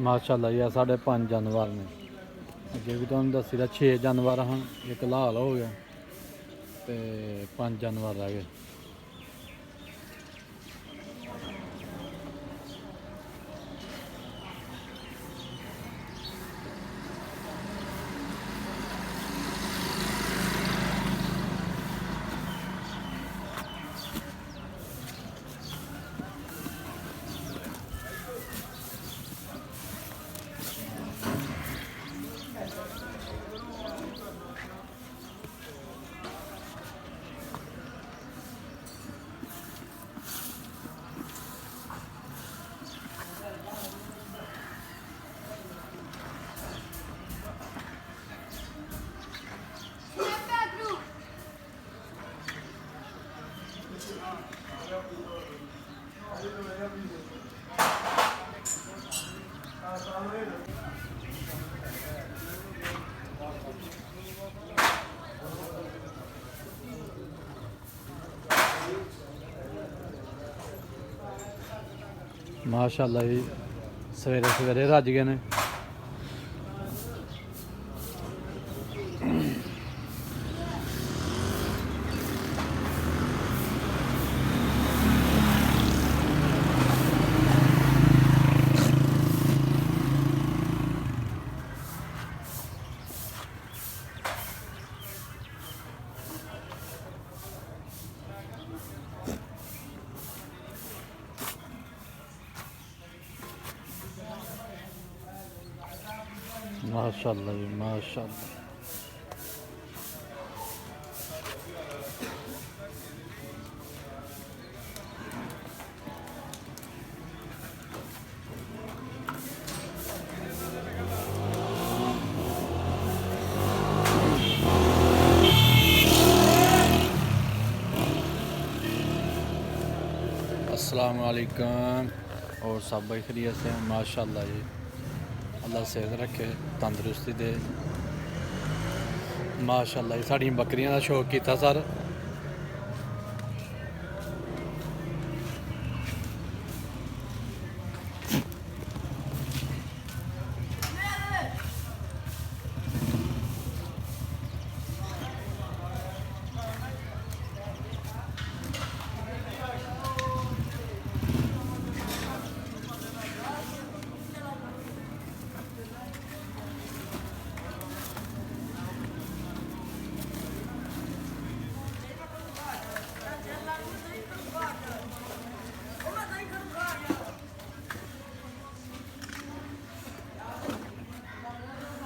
माशाअल्लाह जी साढ़े 5 जानवर ने अगे भी तुहानू दसी दा 6 जानवर हैं, एक लाल हो गया तो 5 जानवर रह गए। माशाअल्लाह जी सवेरे सवेरे रज गए ने। माशाअल्लाह जी माशाअल्लाह। अस्सलाम वालेकुम और सब भाई खैरियत से माशाअल्लाह जी। अल्लाह सेहत रखे तंदुरुस्ती दे। माशाअल्लाह जी साड़ी बकरियां का शौक किया सर।